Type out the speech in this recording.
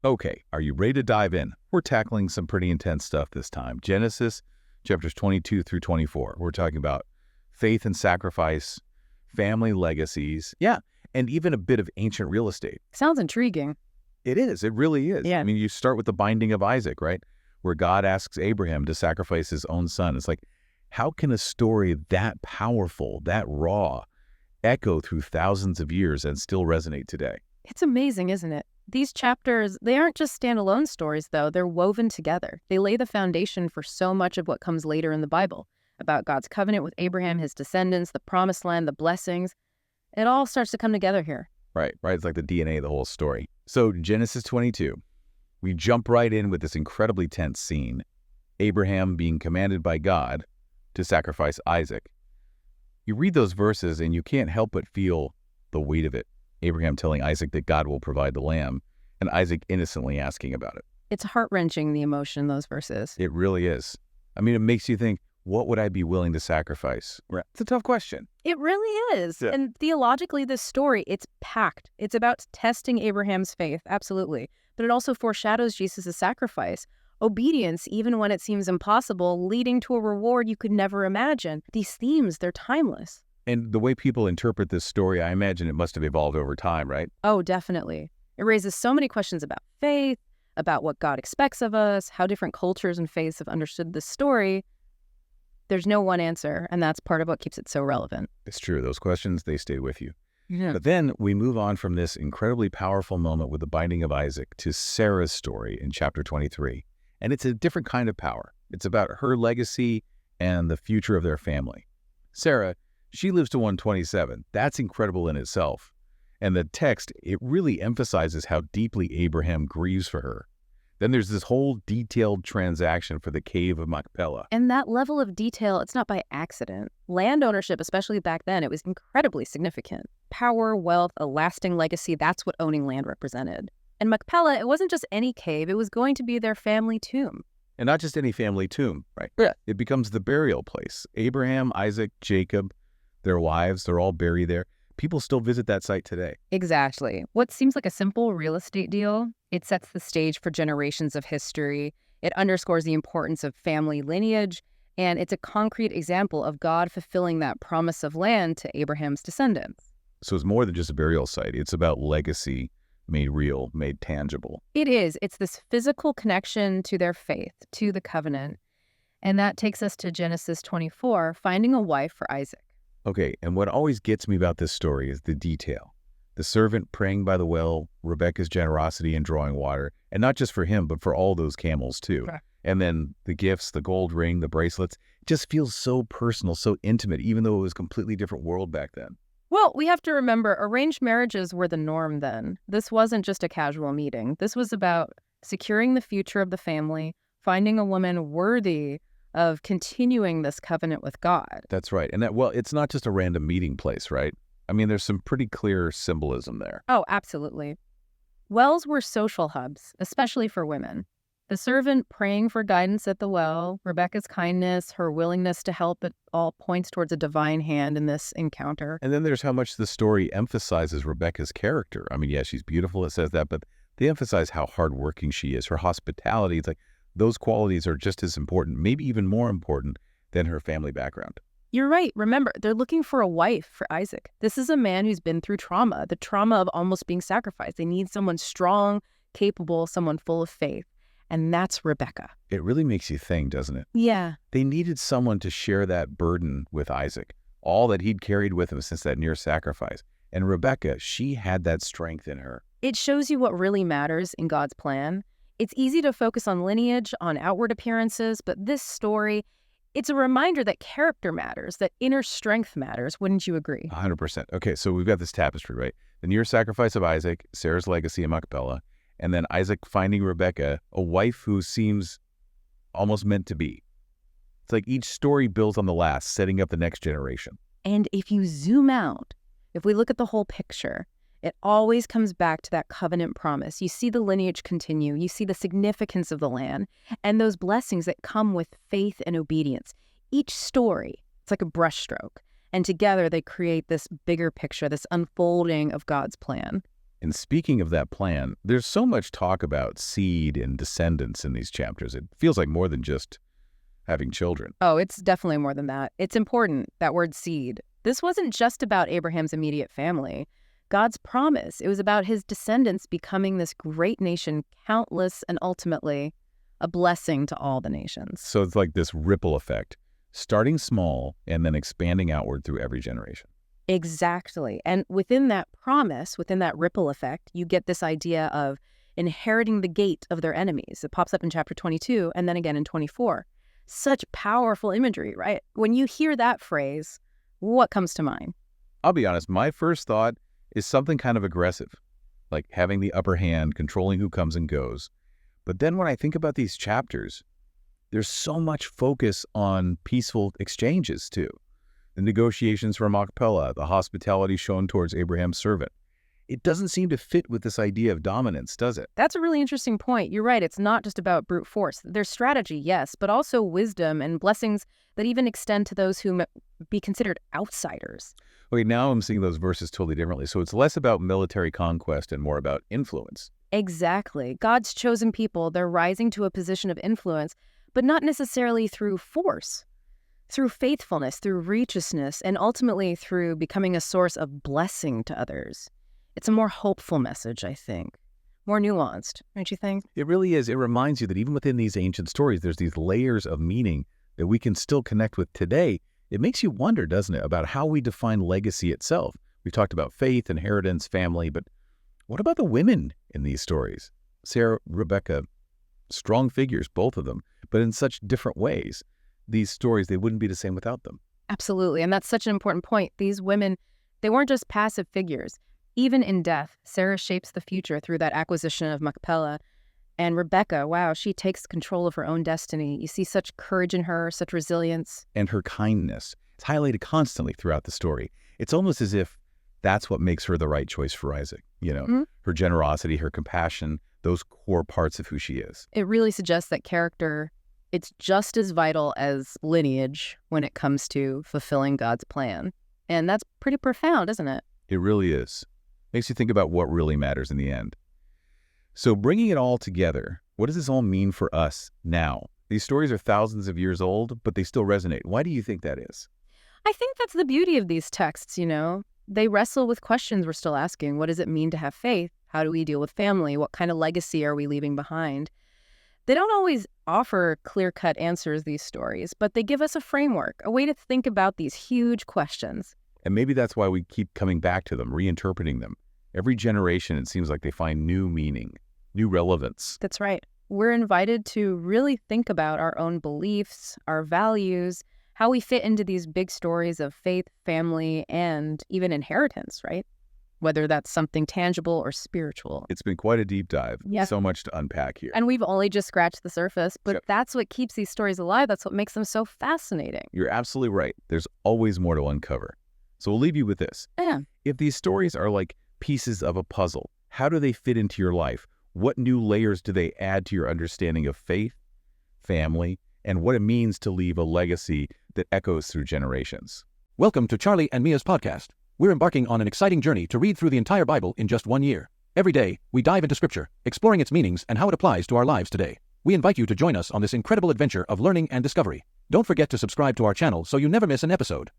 Okay, are you ready to dive in? We're tackling some pretty intense stuff this time. Genesis chapters 22 through 24. We're talking about faith and sacrifice, family legacies, yeah, and even a bit of ancient real estate. Sounds intriguing. It is. It really is. Yeah. I mean, you start with the binding of Isaac, right? Where God asks Abraham to sacrifice his own son. It's like, how can a story that powerful, that raw, echo through thousands of years and still resonate today? It's amazing, isn't it? These chapters, they aren't just standalone stories, though. They're woven together. They lay the foundation for so much of what comes later in the Bible, about God's covenant with Abraham, his descendants, the promised land, the blessings. It all starts to come together here. Right. It's like the DNA of the whole story. So Genesis 22, we jump right in with this incredibly tense scene. Abraham being commanded by God to sacrifice Isaac. You read those verses and you can't help but feel the weight of it. Abraham telling Isaac that God will provide the lamb, and Isaac innocently asking about it. It's heart-wrenching, the emotion in those verses. It really is. I mean, it makes you think, what would I be willing to sacrifice? Right. It's a tough question. It really is. Yeah. And theologically, this story, it's packed. It's about testing Abraham's faith, absolutely. But it also foreshadows Jesus' sacrifice. Obedience, even when it seems impossible, leading to a reward you could never imagine. These themes, they're timeless. And the way people interpret this story, I imagine it must have evolved over time, right? Oh, definitely. It raises so many questions about faith, about what God expects of us, how different cultures and faiths have understood this story. There's no one answer, and that's part of what keeps it so relevant. It's true. Those questions, they stay with you. Yeah. But then we move on from this incredibly powerful moment with the binding of Isaac to Sarah's story in chapter 23. And it's a different kind of power. It's about her legacy and the future of their family. Sarah, she lives to 127. That's incredible in itself. And the text, it really emphasizes how deeply Abraham grieves for her. Then there's this whole detailed transaction for the cave of Machpelah. And that level of detail, it's not by accident. Land ownership, especially back then, it was incredibly significant. Power, wealth, a lasting legacy, that's what owning land represented. And Machpelah, it wasn't just any cave, it was going to be their family tomb. And not just any family tomb, right? Yeah. It becomes the burial place. Abraham, Isaac, Jacob, their wives, they're all buried there. People still visit that site today. Exactly. What seems like a simple real estate deal, it sets the stage for generations of history. It underscores the importance of family lineage, and it's a concrete example of God fulfilling that promise of land to Abraham's descendants. So it's more than just a burial site. It's about legacy made real, made tangible. It is. It's this physical connection to their faith, to the covenant. And that takes us to Genesis 24, finding a wife for Isaac. Okay, and what always gets me about this story is the detail. The servant praying by the well, Rebekah's generosity in drawing water, and not just for him, but for all those camels too. Correct. And then the gifts, the gold ring, the bracelets, it just feels so personal, so intimate, even though it was a completely different world back then. Well, we have to remember, arranged marriages were the norm then. This wasn't just a casual meeting. This was about securing the future of the family, finding a woman worthy of continuing this covenant with God. That's right. And that, well, it's not just a random meeting place, right? I mean, there's some pretty clear symbolism there. Oh, absolutely. Wells were social hubs, especially for women. The servant praying for guidance at the well, Rebekah's kindness, her willingness to help, it all points towards a divine hand in this encounter. And then there's how much the story emphasizes Rebekah's character. I mean, yeah, she's beautiful, it says that, but they emphasize how hardworking she is, her hospitality. It's like those qualities are just as important, maybe even more important than her family background. You're right. Remember, they're looking for a wife for Isaac. This is a man who's been through trauma, the trauma of almost being sacrificed. They need someone strong, capable, someone full of faith. And that's Rebekah. It really makes you think, doesn't it? Yeah. They needed someone to share that burden with Isaac, all that he'd carried with him since that near sacrifice. And Rebekah, she had that strength in her. It shows you what really matters in God's plan. It's easy to focus on lineage, on outward appearances, but this story, it's a reminder that character matters, that inner strength matters. Wouldn't you agree? 100%. Okay, so we've got this tapestry, right? The near sacrifice of Isaac, Sarah's legacy in Machpelah, and then Isaac finding Rebekah, a wife who seems almost meant to be. It's like each story builds on the last, setting up the next generation. And if you zoom out, if we look at the whole picture, it always comes back to that covenant promise. You see the lineage continue. You see the significance of the land and those blessings that come with faith and obedience. Each story, it's like a brushstroke. And together they create this bigger picture, this unfolding of God's plan. And speaking of that plan, there's so much talk about seed and descendants in these chapters. It feels like more than just having children. Oh, it's definitely more than that. It's important, that word seed. This wasn't just about Abraham's immediate family. God's promise, it was about his descendants becoming this great nation, countless and ultimately a blessing to all the nations. So it's like this ripple effect, starting small and then expanding outward through every generation. Exactly. And within that promise, within that ripple effect, you get this idea of inheriting the gate of their enemies. It pops up in chapter 22 and then again in 24. Such powerful imagery, right? When you hear that phrase, what comes to mind? I'll be honest, my first thought is something kind of aggressive, like having the upper hand, controlling who comes and goes. But then when I think about these chapters, there's so much focus on peaceful exchanges too. The negotiations for Machpelah, the hospitality shown towards Abraham's servant. It doesn't seem to fit with this idea of dominance, does it? That's a really interesting point. You're right. It's not just about brute force. There's strategy, yes, but also wisdom and blessings that even extend to those who be considered outsiders. Okay, now I'm seeing those verses totally differently. So it's less about military conquest and more about influence. Exactly. God's chosen people, they're rising to a position of influence, but not necessarily through force. Through faithfulness, through righteousness, and ultimately through becoming a source of blessing to others. It's a more hopeful message, I think. More nuanced, don't you think? It really is. It reminds you that even within these ancient stories, there's these layers of meaning that we can still connect with today. It makes you wonder, doesn't it, about how we define legacy itself. We've talked about faith, inheritance, family, but what about the women in these stories? Sarah, Rebecca, strong figures, both of them, but in such different ways. These stories, they wouldn't be the same without them. Absolutely, and that's such an important point. These women, they weren't just passive figures. Even in death, Sarah shapes the future through that acquisition of Machpelah. And Rebecca, wow, she takes control of her own destiny. You see such courage in her, such resilience. And her kindness. It's highlighted constantly throughout the story. It's almost as if that's what makes her the right choice for Isaac. Her generosity, her compassion, those core parts of who she is. It really suggests that character, it's just as vital as lineage when it comes to fulfilling God's plan. And that's pretty profound, isn't it? It really is. Makes you think about what really matters in the end. So bringing it all together, what does this all mean for us now? These stories are thousands of years old, but they still resonate. Why do you think that is? I think that's the beauty of these texts, They wrestle with questions we're still asking. What does it mean to have faith? How do we deal with family? What kind of legacy are we leaving behind? They don't always offer clear-cut answers, these stories, but they give us a framework, a way to think about these huge questions. And maybe that's why we keep coming back to them, reinterpreting them. Every generation, it seems like they find new meaning, new relevance. That's right. We're invited to really think about our own beliefs, our values, how we fit into these big stories of faith, family, and even inheritance, right? Whether that's something tangible or spiritual. It's been quite a deep dive. Yeah. So much to unpack here. And we've only just scratched the surface, but Yep. That's what keeps these stories alive. That's what makes them so fascinating. You're absolutely right. There's always more to uncover. So we'll leave you with this. Yeah. If these stories are like pieces of a puzzle, how do they fit into your life? What new layers do they add to your understanding of faith, family, and what it means to leave a legacy that echoes through generations? Welcome to Charlie and Mia's podcast. We're embarking on an exciting journey to read through the entire Bible in just 1 year. Every day, we dive into Scripture, exploring its meanings and how it applies to our lives today. We invite you to join us on this incredible adventure of learning and discovery. Don't forget to subscribe to our channel so you never miss an episode.